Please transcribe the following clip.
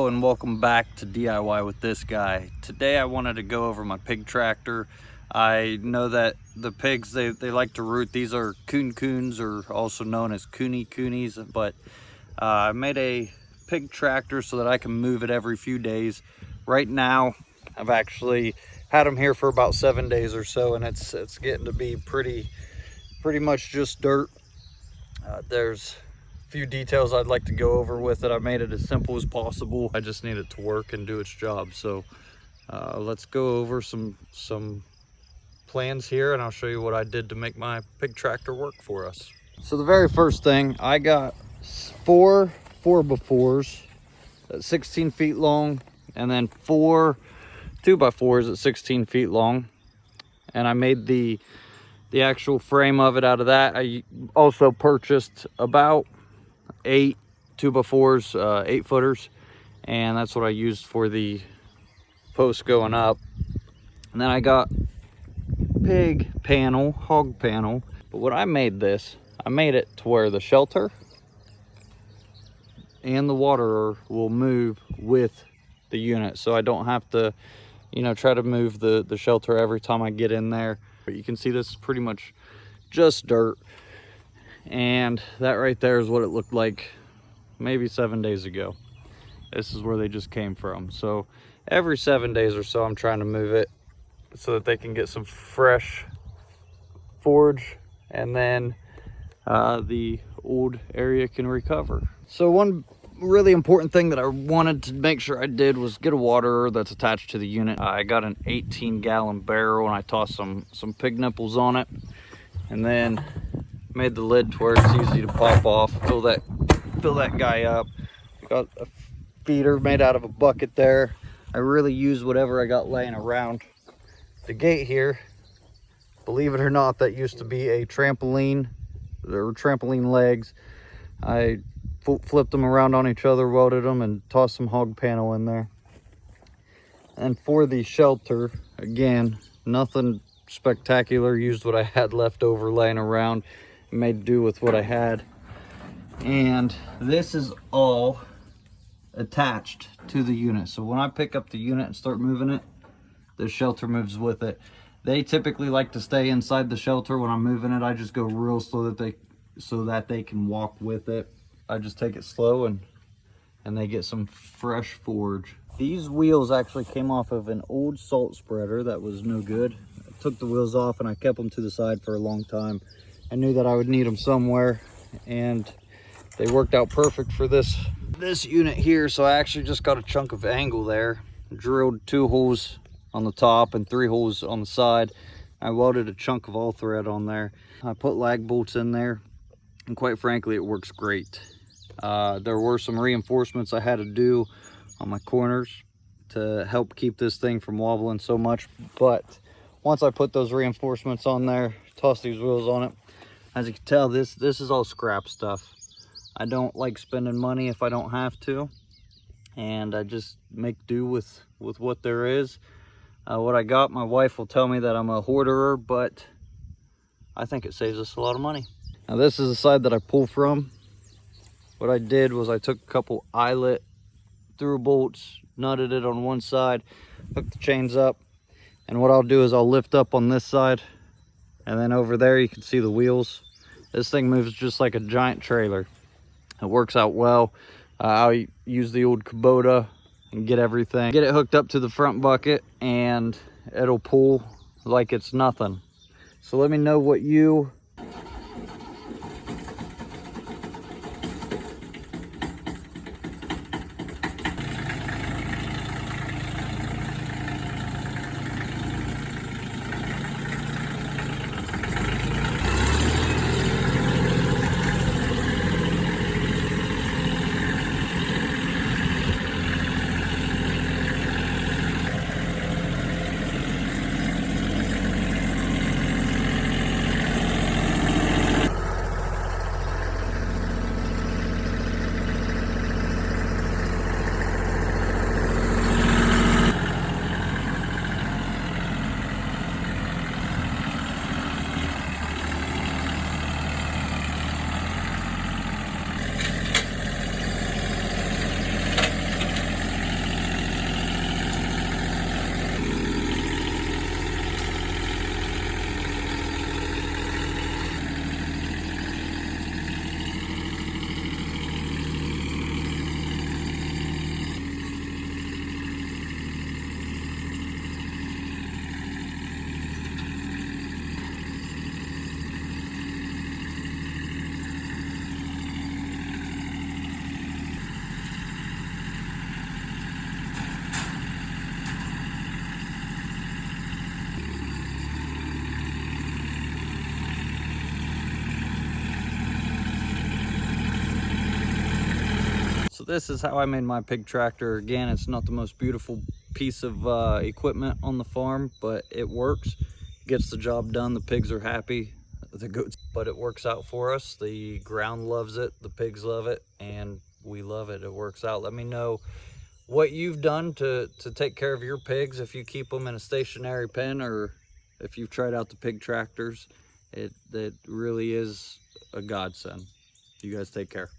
Hello and welcome back to DIY with this guy. Today I wanted to go over my pig tractor. I know that the pigs, they like to root. These are Kunekunes, or also known as Kunekunes, but I made a pig tractor so that I can move it every few days. Right now I've actually had them here for about 7 days or so, and it's getting to be pretty much just dirt. There's few details I'd like to go over with it. I made it as simple as possible. I just need it to work and do its job. So let's go over some plans here, and I'll show you what I did to make my pig tractor work for us. So the very first thing, I got four 4x4s at 16 feet long, and then four 2x4s at 16 feet long, and I made the actual frame of it out of that. I also purchased about 8 2x4s, 8-footers, and that's what I used for the post going up. And then I got pig panel, hog panel. But when I made this, I made it to where the shelter and the waterer will move with the unit, so I don't have to, try to move the shelter every time I get in there. But you can see this is pretty much just dirt. And that right there is what it looked like maybe 7 days ago. This is where they just came from. So every 7 days or so I'm trying to move it so that they can get some fresh forage, and then the old area can recover. So one really important thing that I wanted to make sure I did was get a waterer that's attached to the unit. I got an 18-gallon barrel, and I tossed some pig nipples on it, and then made the lid to where it's easy to pop off, fill that guy up. Got a feeder made out of a bucket there. I really used whatever I got laying around. The gate here, believe it or not, that used to be a trampoline. There were trampoline legs. I flipped them around on each other, welded them, and tossed some hog panel in there. And for the shelter, again, nothing spectacular. Used what I had left over laying around, made do with what I had. And this is all attached to the unit, so when I pick up the unit and start moving it, the shelter moves with it. They typically like to stay inside the shelter. When I'm moving it, I just go real slow so that they can walk with it. I just take it slow, and they get some fresh forage. These wheels actually came off of an old salt spreader that was no good. I took the wheels off and I kept them to the side for a long time. I knew that I would need them somewhere, and they worked out perfect for this unit here. So I actually just got a chunk of angle there, drilled 2 holes on the top and 3 holes on the side. I welded a chunk of all thread on there. I put lag bolts in there, and quite frankly, it works great. There were some reinforcements I had to do on my corners to help keep this thing from wobbling so much, but once I put those reinforcements on there, toss these wheels on it, as you can tell, this is all scrap stuff. I don't like spending money if I don't have to, and I just make do with what there is. What I got, my wife will tell me that I'm a hoarderer, but I think it saves us a lot of money. Now this is the side that I pull from. What I did was I took a couple eyelet through bolts, nutted it on one side, hooked the chains up, and what I'll do is I'll lift up on this side, and then over there you can see the wheels. This thing moves just like a giant trailer. It works out well. I'll use the old Kubota and get it hooked up to the front bucket, and it'll pull like it's nothing. So let me know what you So this is how I made my pig tractor. Again, it's not the most beautiful piece of equipment on the farm, but it works, gets the job done. The pigs are happy, the goats, but it works out for us. The ground loves it, the pigs love it, and we love it. It works out. Let me know what you've done to take care of your pigs, if you keep them in a stationary pen or if you've tried out the pig tractors. It really is a godsend. You guys take care.